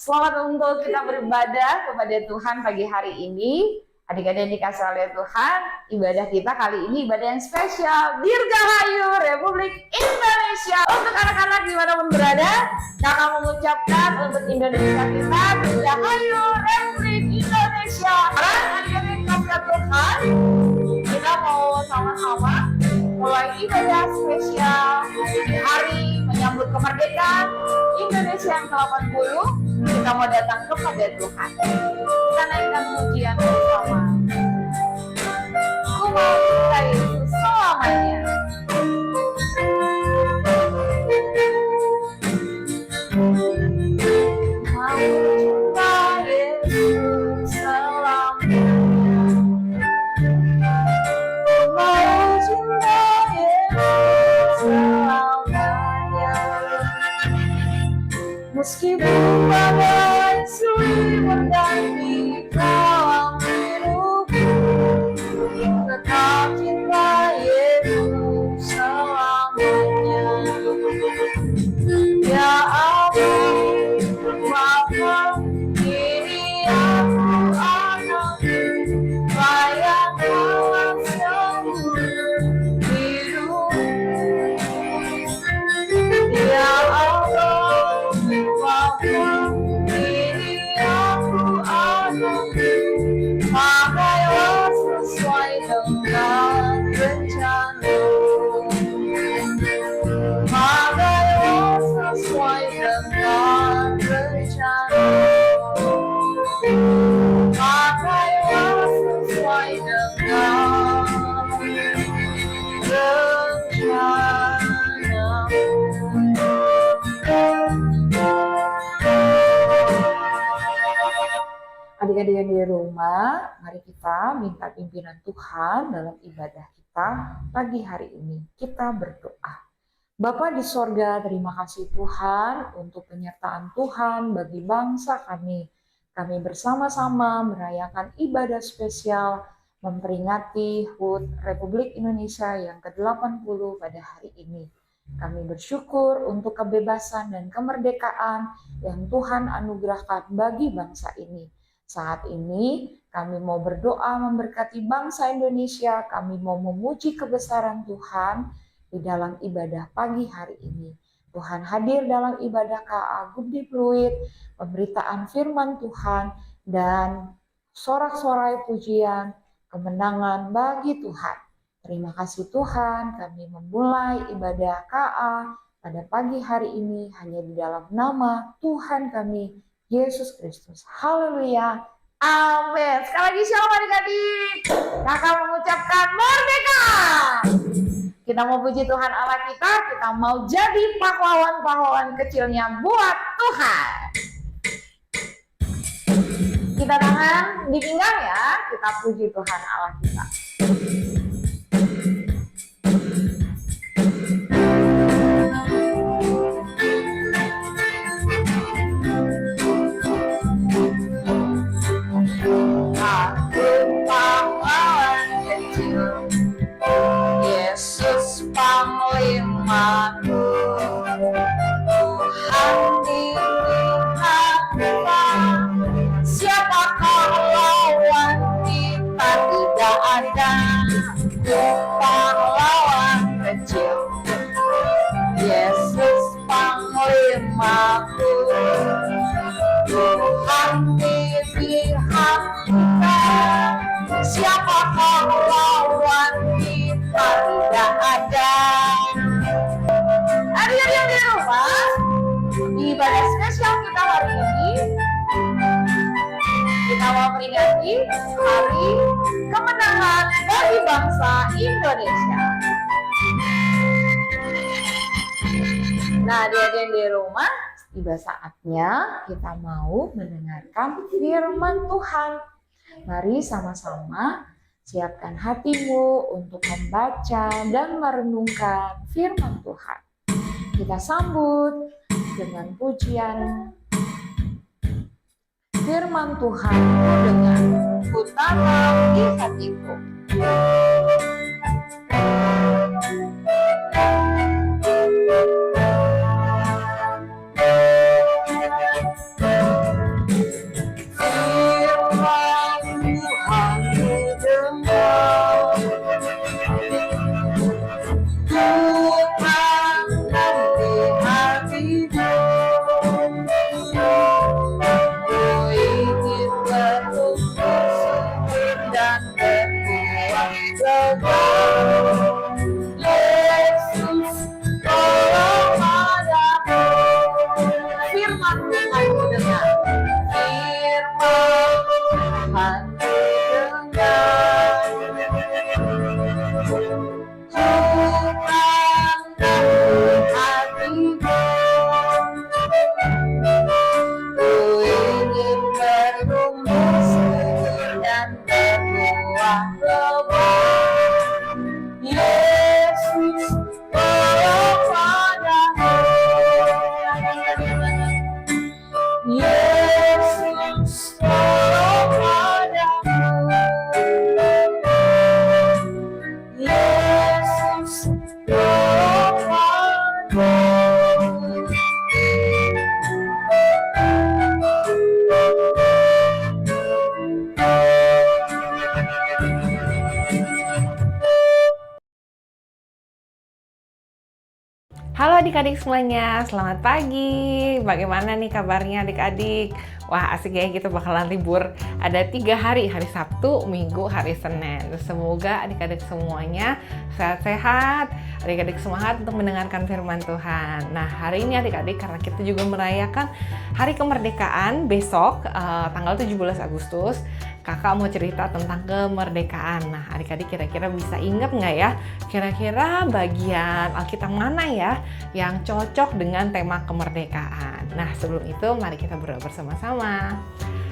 Selamat untuk kita beribadah kepada Tuhan pagi hari ini. Adik-adik yang dikasih oleh Tuhan, ibadah kita kali ini ibadah yang spesial. Dirgahayu Republik Indonesia. Untuk anak-anak dimanapun berada, kakak mengucapkan untuk Indonesia kita, Dirgahayu Republik Indonesia. Adik-adik kasih Tuhan, kita mau sama-sama mulai ibadah spesial di hari menyambut kemerdekaan Indonesia yang ke-80. Kita mau datang kepada Tuhan. Kita naikkan pujian bersama. Ku mau cinta Yesus selamanya. Mau cinta Yesus selamanya. Mau cinta Yesus selamanya. Meskipun badai sulit berdiri dalam hidupku, tetap cinta Yesus selamanya. Ya Allah, Bapa, ini aku anakmu, layaklah seumur hidup. Ya Allah, Bapa, ini aku anakmu, pakailah sesuai dengan rencana. Pakailah sesuai dengan rencana. Pakailah sesuai dengan Adik-adik yang di rumah, mari kita minta pimpinan Tuhan dalam ibadah kita pagi hari ini. Kita berdoa. Bapa di sorga, terima kasih Tuhan untuk penyertaan Tuhan bagi bangsa kami. Kami bersama-sama merayakan ibadah spesial memperingati HUT Republik Indonesia yang ke-80 pada hari ini. Kami bersyukur untuk kebebasan dan kemerdekaan yang Tuhan anugerahkan bagi bangsa ini. Saat ini kami mau berdoa memberkati bangsa Indonesia, kami mau memuji kebesaran Tuhan di dalam ibadah pagi hari ini. Tuhan hadir dalam ibadah KA Gubdi Pluit, pemberitaan firman Tuhan, dan sorak-sorai pujian, kemenangan bagi Tuhan. Terima kasih Tuhan, kami memulai ibadah KA pada pagi hari ini hanya di dalam nama Tuhan kami, Yesus Kristus. Haleluya. Amin. Sekali lagi shalom adik-adik. Kakak mengucapkan merdeka. Kita mau puji Tuhan Allah kita mau jadi pahlawan-pahlawan kecilnya buat Tuhan. Kita tangan di pinggang ya, kita puji Tuhan Allah kita. Panglimaku, Tuhan dilihatlah, siapakah lawan kita, tidak ada. Pahlawan kecil, Yesus panglimaku, Tuhan dilihatlah, siapakah lawan kita, tidak ada. Adik-adik yang di rumah, di ibadah spesial kita hari ini, kita mau memperingati hari kemenangan bagi bangsa Indonesia. Nah, adik-adik yang di rumah, tiba saatnya kita mau mendengarkan firman Tuhan. Mari sama-sama siapkan hatimu untuk membaca dan merenungkan firman Tuhan. Kita sambut dengan pujian firman Tuhan dengan ku tanam di hatiku. Halo adik-adik semuanya, selamat pagi. Bagaimana nih kabarnya adik-adik? Wah asik ya, kita bakalan libur. Ada 3 hari, hari Sabtu, Minggu, hari Senin. Semoga adik-adik semuanya sehat-sehat, adik-adik semangat untuk mendengarkan firman Tuhan. Nah hari ini adik-adik, karena kita juga merayakan hari kemerdekaan besok, tanggal 17 Agustus, kakak mau cerita tentang kemerdekaan. Nah adik-adik kira-kira bisa ingat nggak ya? Kira-kira bagian Alkitab mana ya yang cocok dengan tema kemerdekaan? Nah sebelum itu mari kita berdoa bersama-sama.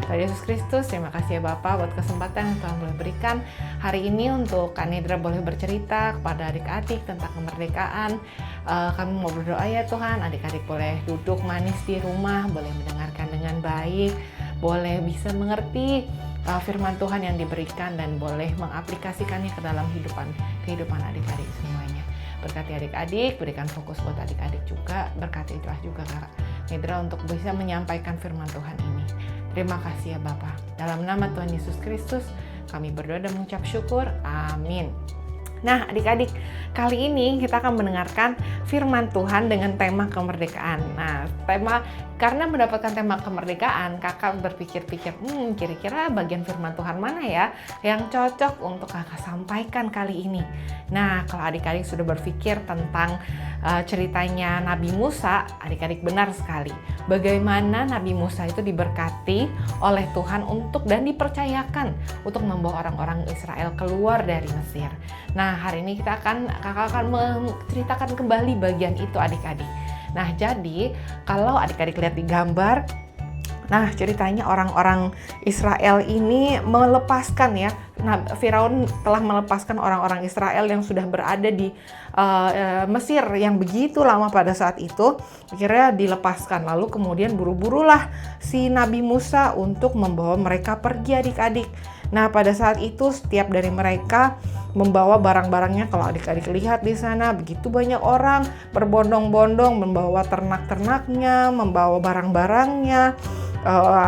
Tuhan Yesus Kristus, terima kasih ya Bapak buat kesempatan yang Tuhan boleh berikan hari ini untuk Kak Nedra boleh bercerita kepada adik-adik tentang kemerdekaan. Kami mau berdoa ya Tuhan, adik-adik boleh duduk manis di rumah, boleh mendengarkan dengan baik, boleh bisa mengerti firman Tuhan yang diberikan dan boleh mengaplikasikannya ke dalam kehidupan adik-adik semuanya. Berkati adik-adik, berikan fokus buat adik-adik juga, berkati itulah juga Kak Nedra untuk bisa menyampaikan firman Tuhan ini. Terima kasih ya Bapa. Dalam nama Tuhan Yesus Kristus, kami berdoa dan mengucap syukur. Amin. Nah adik-adik, kali ini kita akan mendengarkan firman Tuhan dengan tema kemerdekaan. Nah karena mendapatkan tema kemerdekaan, kakak berpikir-pikir, kira-kira bagian firman Tuhan mana ya yang cocok untuk kakak sampaikan kali ini. Nah kalau adik-adik sudah berpikir tentang ceritanya Nabi Musa, adik-adik benar sekali. Bagaimana Nabi Musa itu diberkati oleh Tuhan dan dipercayakan untuk membawa orang-orang Israel keluar dari Mesir. Nah hari ini kakak akan menceritakan kembali bagian itu adik-adik. Nah jadi kalau adik-adik lihat di gambar, nah ceritanya orang-orang Israel ini melepaskan ya. Nah Firaun telah melepaskan orang-orang Israel yang sudah berada di Mesir yang begitu lama pada saat itu, akhirnya dilepaskan. Lalu kemudian buru-burulah si Nabi Musa untuk membawa mereka pergi adik-adik. Nah pada saat itu setiap dari mereka membawa barang-barangnya. Kalau adik-adik lihat di sana begitu banyak orang berbondong-bondong membawa ternak-ternaknya, membawa barang-barangnya,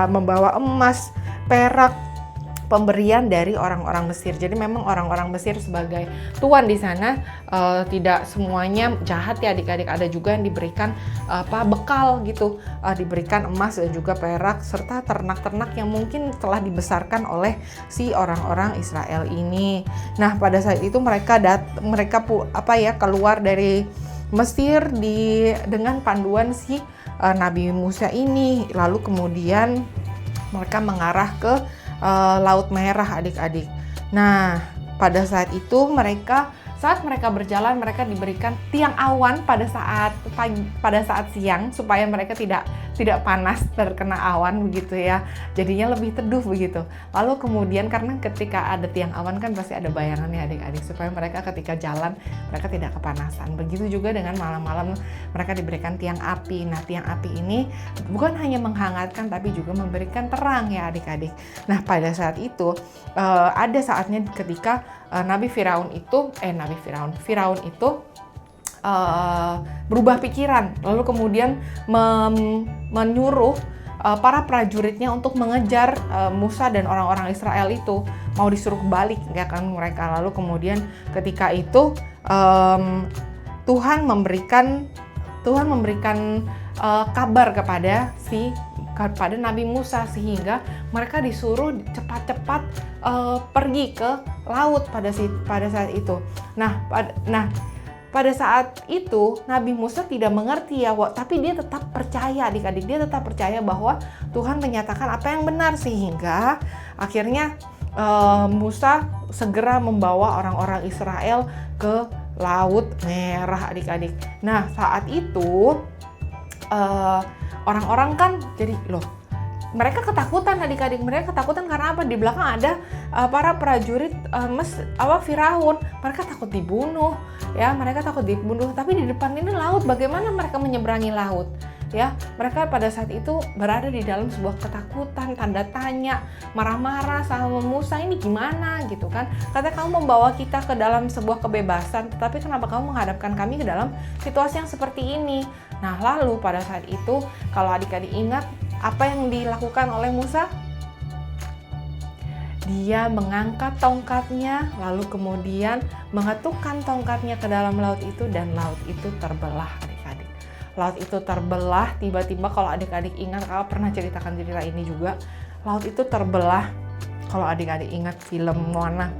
membawa emas, perak, pemberian dari orang-orang Mesir. Jadi memang orang-orang Mesir sebagai tuan di sana tidak semuanya jahat ya adik-adik. Ada juga yang diberikan bekal gitu, diberikan emas dan juga perak serta ternak-ternak yang mungkin telah dibesarkan oleh si orang-orang Israel ini. Nah pada saat itu mereka keluar dari Mesir dengan panduan si Nabi Musa ini. Lalu kemudian mereka mengarah ke Laut Merah adik-adik. Nah pada saat itu saat mereka berjalan, mereka diberikan tiang awan pada saat siang supaya mereka tidak panas terkena awan begitu ya. Jadinya lebih teduh begitu. Lalu kemudian karena ketika ada tiang awan kan pasti ada bayangannya adik-adik, supaya mereka ketika jalan mereka tidak kepanasan. Begitu juga dengan malam-malam mereka diberikan tiang api. Nah tiang api ini bukan hanya menghangatkan tapi juga memberikan terang ya adik-adik. Nah pada saat itu ada saatnya ketika Firaun itu berubah pikiran, lalu kemudian menyuruh para prajuritnya untuk mengejar Musa dan orang-orang Israel itu, mau disuruh balik ya kan mereka. Lalu kemudian ketika itu Tuhan memberikan kabar kepada Nabi Musa sehingga mereka disuruh cepat-cepat pergi ke laut pada saat itu. Nah pada saat itu Nabi Musa tidak mengerti ya, tapi dia tetap percaya adik-adik, dia tetap percaya bahwa Tuhan menyatakan apa yang benar, sehingga akhirnya Musa segera membawa orang-orang Israel ke Laut Merah adik-adik. Nah saat itu orang-orang kan jadi mereka ketakutan adik-adik, mereka ketakutan karena apa? Di belakang ada para prajurit Firaun, mereka takut dibunuh ya, tapi di depan ini laut, bagaimana mereka menyeberangi laut? ya. Mereka pada saat itu berada di dalam sebuah ketakutan, tanda tanya, marah-marah sama Musa, ini gimana gitu kan. Katanya kamu membawa kita ke dalam sebuah kebebasan, tetapi kenapa kamu menghadapkan kami ke dalam situasi yang seperti ini. Nah lalu pada saat itu kalau adik-adik ingat apa yang dilakukan oleh Musa? Dia mengangkat tongkatnya, lalu kemudian mengetukkan tongkatnya ke dalam laut itu, dan laut itu terbelah, adik-adik. Laut itu terbelah, tiba-tiba kalau adik-adik ingat, kakak pernah ceritakan cerita ini juga. Laut itu terbelah, kalau adik-adik ingat film Moana.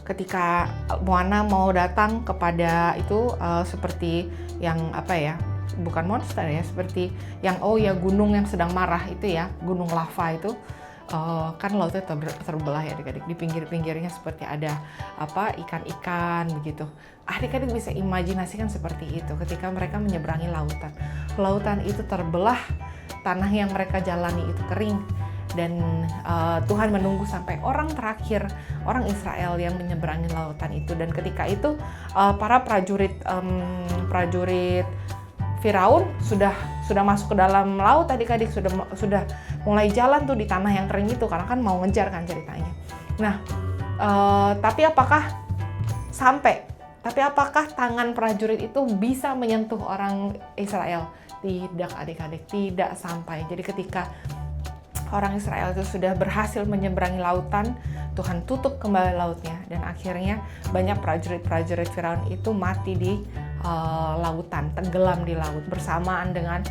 Ketika Moana mau datang kepada itu seperti yang apa ya, bukan monster ya, seperti yang gunung yang sedang marah itu ya, gunung lava itu. Kan lautnya terbelah ya adik-adik, di pinggir-pinggirnya seperti ada ikan-ikan begitu. Adik-adik bisa imajinasikan seperti itu ketika mereka menyeberangi lautan itu terbelah, tanah yang mereka jalani itu kering, dan Tuhan menunggu sampai orang terakhir, orang Israel yang menyeberangi lautan itu. Dan ketika itu para prajurit Firaun sudah masuk ke dalam laut, adik-adik, sudah mulai jalan tuh di tanah yang kering itu, karena kan mau ngejar kan ceritanya. Nah, tapi apakah tangan prajurit itu bisa menyentuh orang Israel? Tidak, adik-adik, tidak sampai. Jadi ketika orang Israel itu sudah berhasil menyeberangi lautan, Tuhan tutup kembali lautnya, dan akhirnya banyak prajurit Firaun itu mati di lautan, tenggelam di laut bersamaan dengan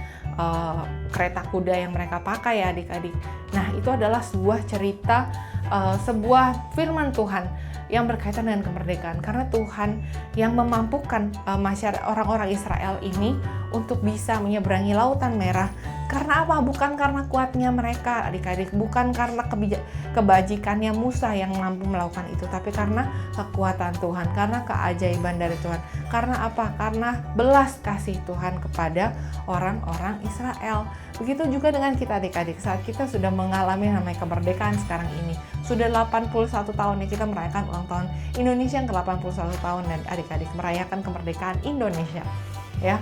kereta kuda yang mereka pakai ya adik-adik. Nah itu adalah sebuah cerita, sebuah firman Tuhan yang berkaitan dengan kemerdekaan, karena Tuhan yang memampukan orang-orang Israel ini untuk bisa menyeberangi lautan merah. Karena apa? Bukan karena kuatnya mereka adik-adik, bukan karena kebajikannya Musa yang mampu melakukan itu, tapi karena kekuatan Tuhan, karena keajaiban dari Tuhan. Karena apa? Karena belas kasih Tuhan kepada orang-orang Israel. Begitu juga dengan kita adik-adik, saat kita sudah mengalami namanya kemerdekaan sekarang ini. Sudah 81 tahun ya kita merayakan ulang tahun Indonesia yang ke-81 tahun, dan adik-adik merayakan kemerdekaan Indonesia ya.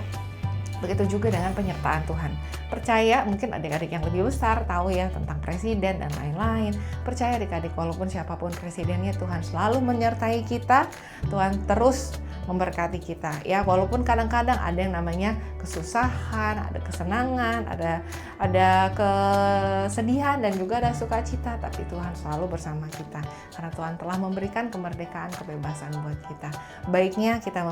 Begitu juga dengan penyertaan Tuhan. Percaya, mungkin adik-adik yang lebih besar tahu ya tentang presiden dan lain-lain. Percaya adik-adik, walaupun siapapun presidennya, Tuhan selalu menyertai kita. Tuhan terus memberkati kita ya, walaupun kadang-kadang ada yang namanya kesusahan, ada kesenangan, ada kesedihan, dan juga ada sukacita, tapi Tuhan selalu bersama kita karena Tuhan telah memberikan kemerdekaan, kebebasan buat kita. Baiknya kita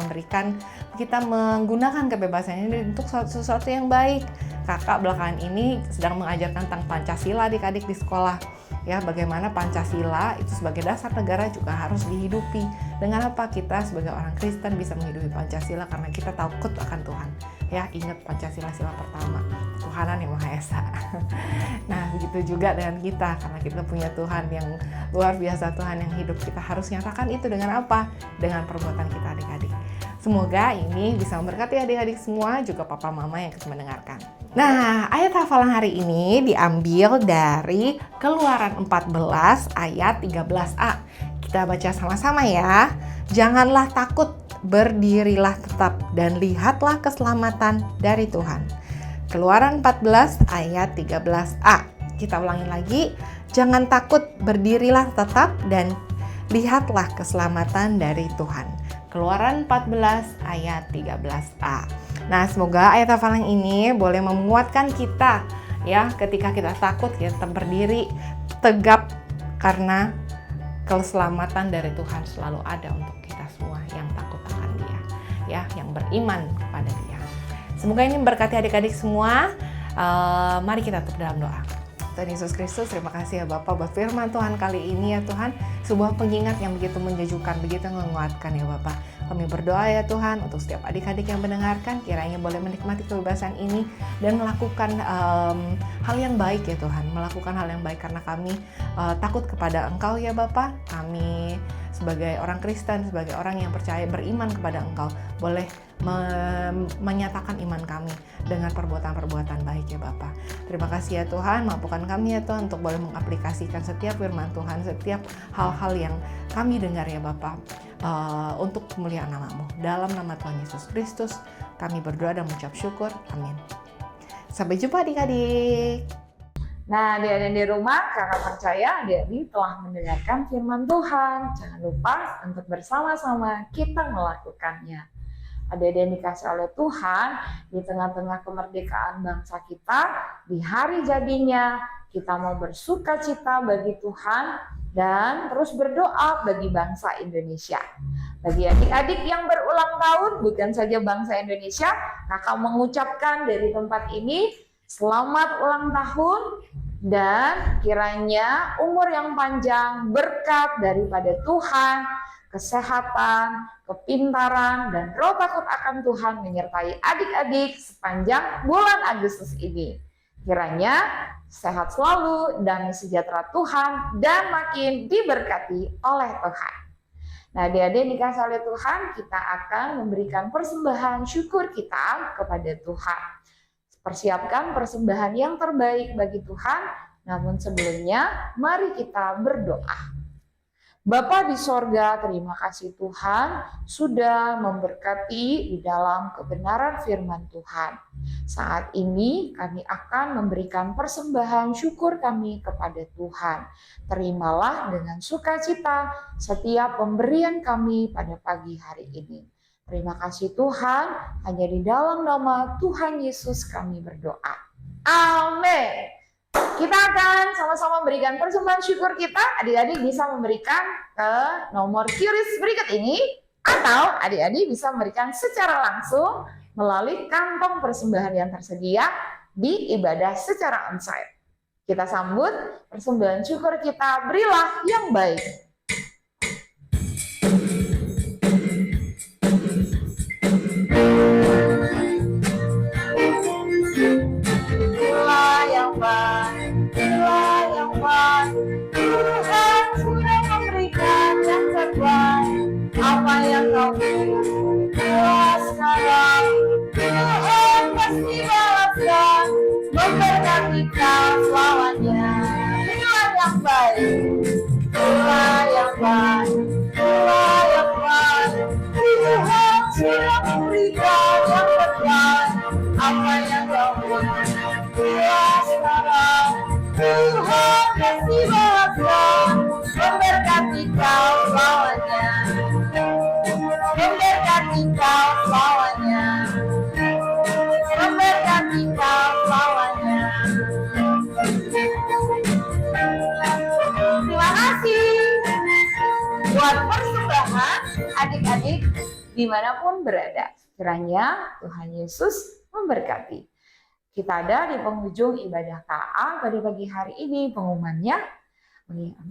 menggunakan kebebasan ini untuk sesuatu yang baik. Kakak belakangan ini sedang mengajarkan tentang Pancasila adik-adik di sekolah ya, bagaimana Pancasila itu sebagai dasar negara juga harus dihidupi. Dengan apa? Kita sebagai orang Kristen bisa menghidupi Pancasila karena kita takut akan Tuhan ya. Ingat Pancasila, sila pertama, Tuhanan yang Maha Esa. Nah begitu juga dengan kita, karena kita punya Tuhan yang luar biasa, Tuhan yang hidup. Kita harus nyatakan itu dengan apa? Dengan perbuatan kita adik-adik. Semoga ini bisa memberkati adik-adik semua, juga papa mama yang ikut mendengarkan. Nah, ayat hafalan hari ini diambil dari Keluaran 14 ayat 13a. Kita baca sama-sama ya. Janganlah takut, berdirilah tetap, dan lihatlah keselamatan dari Tuhan. Keluaran 14 ayat 13a. Kita ulangi lagi. Jangan takut, berdirilah tetap, dan lihatlah keselamatan dari Tuhan. Keluaran 14 ayat 13a. Nah, semoga ayat hafalan ini boleh menguatkan kita ya, ketika kita takut kita tetap berdiri tegap, karena keselamatan dari Tuhan selalu ada untuk kita semua yang takut akan Dia ya, yang beriman kepada Dia. Semoga ini memberkati adik-adik semua. Mari kita tutup dalam doa. Tuhan Yesus Kristus, terima kasih ya Bapak buat firman Tuhan kali ini ya Tuhan. Sebuah pengingat yang begitu menjajukan, begitu menguatkan ya Bapak. Kami berdoa ya Tuhan untuk setiap adik-adik yang mendengarkan, kiranya boleh menikmati kebebasan ini dan melakukan hal yang baik ya Tuhan. Melakukan hal yang baik karena kami takut kepada Engkau ya Bapak. Kami sebagai orang Kristen, sebagai orang yang percaya beriman kepada Engkau, boleh menyatakan iman kami dengan perbuatan-perbuatan baik ya Bapa. Terima kasih ya Tuhan, mampukan kami ya Tuhan untuk boleh mengaplikasikan setiap firman Tuhan, setiap hal-hal yang kami dengar ya Bapa, untuk kemuliaan nama-Mu. Dalam nama Tuhan Yesus Kristus kami berdoa dan mengucap syukur. Amin. Sampai jumpa adik-adik. Nah, adik-adik di rumah, kakak percaya adik-adik telah mendengarkan firman Tuhan. Jangan lupa untuk bersama-sama kita melakukannya. Adik-adik yang dikasih oleh Tuhan, di tengah-tengah kemerdekaan bangsa kita, di hari jadinya, kita mau bersuka cita bagi Tuhan dan terus berdoa bagi bangsa Indonesia. Bagi adik-adik yang berulang tahun, bukan saja bangsa Indonesia, kakak mengucapkan dari tempat ini, selamat ulang tahun dan kiranya umur yang panjang, berkat daripada Tuhan, kesehatan, kepintaran, dan roh takut akan Tuhan menyertai adik-adik sepanjang bulan Agustus ini. Kiranya sehat selalu, damai sejahtera Tuhan, dan makin diberkati oleh Tuhan. Nah, adik-adik dikasih oleh Tuhan, kita akan memberikan persembahan syukur kita kepada Tuhan. Persiapkan persembahan yang terbaik bagi Tuhan, namun sebelumnya mari kita berdoa. Bapa di sorga, terima kasih Tuhan sudah memberkati di dalam kebenaran firman Tuhan. Saat ini kami akan memberikan persembahan syukur kami kepada Tuhan. Terimalah dengan sukacita setiap pemberian kami pada pagi hari ini. Terima kasih Tuhan, hanya di dalam nama Tuhan Yesus kami berdoa. Amin. Kita akan sama-sama berikan persembahan syukur kita. Adik-adik bisa memberikan ke nomor QRIS berikut ini, atau adik-adik bisa memberikan secara langsung melalui kantong persembahan yang tersedia di ibadah secara onsite. Kita sambut persembahan syukur kita, berilah yang baik. Tuhan sudah memberikan yang terbaik. Apa yang kau beri sekarang, Tuhan pasti balaskan, memberkati kau selamanya. Inilah yang baik, inilah yang baik, inilah yang baik. Tuhan sudah memberikan yang terbaik. Apa yang kau beri sekarang, Tuhan pasti balaskan, memberkati kau selamanya. Memberkati kau selamanya. Memberkati kau selamanya. Terima kasih buat persembahan adik-adik dimanapun berada. Kiranya Tuhan Yesus memberkati. Kita ada di penghujung ibadah KA pada pagi hari ini. Pengumumannya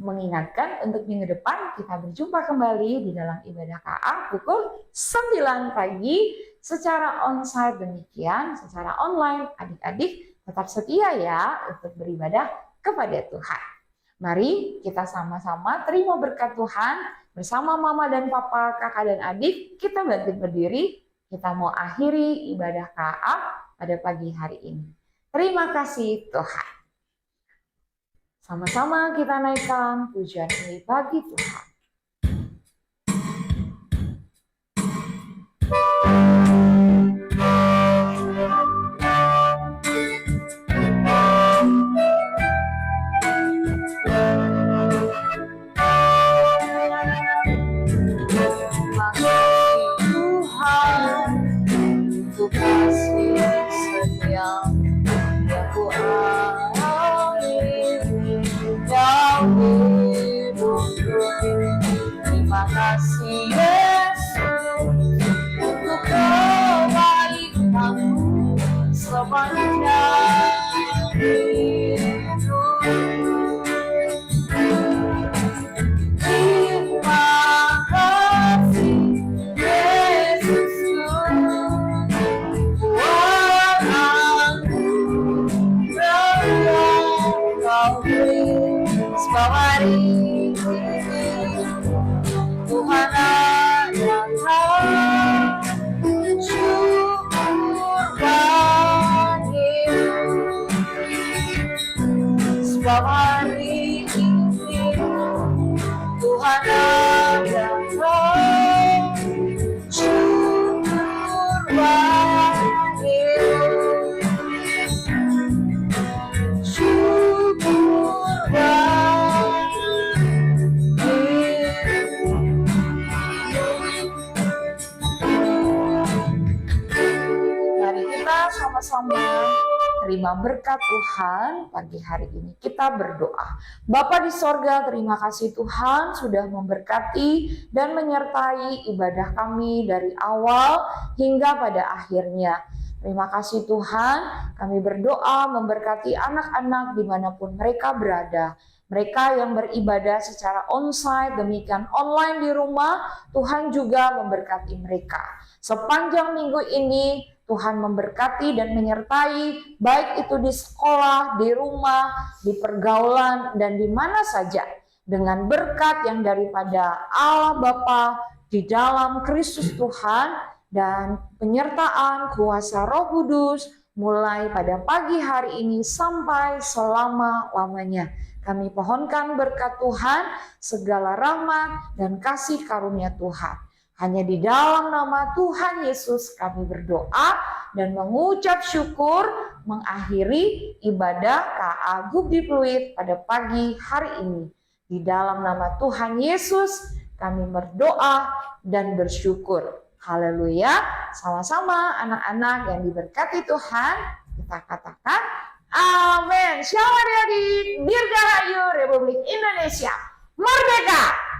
mengingatkan untuk minggu depan kita berjumpa kembali di dalam ibadah KA pukul 9 pagi secara onsite. Demikian secara online. Adik-adik tetap setia ya untuk beribadah kepada Tuhan. Mari kita sama-sama terima berkat Tuhan bersama mama dan papa, kakak dan adik. Kita bangkit berdiri. Kita mau akhiri ibadah KA pada pagi hari ini. Terima kasih Tuhan. Sama-sama kita naikkan pujian ini bagi Tuhan. Yang sama-sama terima berkat Tuhan pagi hari ini. Kita berdoa. Bapa di sorga, terima kasih Tuhan sudah memberkati dan menyertai ibadah kami dari awal hingga pada akhirnya. Terima kasih Tuhan, kami berdoa memberkati anak-anak dimanapun mereka berada. Mereka yang beribadah secara onsite, demikian online di rumah, Tuhan juga memberkati mereka. Sepanjang minggu ini, Tuhan memberkati dan menyertai, baik itu di sekolah, di rumah, di pergaulan, dan di mana saja. Dengan berkat yang daripada Allah Bapa di dalam Kristus Tuhan, dan penyertaan kuasa Roh Kudus, mulai pada pagi hari ini sampai selama-lamanya. Kami pohonkan berkat Tuhan, segala rahmat dan kasih karunia Tuhan. Hanya di dalam nama Tuhan Yesus kami berdoa dan mengucap syukur mengakhiri ibadah KA Gubdi Pluit pada pagi hari ini. Di dalam nama Tuhan Yesus kami berdoa dan bersyukur. Haleluya. Sama-sama anak-anak yang diberkati Tuhan, kita katakan amin. Shalom adik-adik, Dirgahayu Republik Indonesia Merdeka!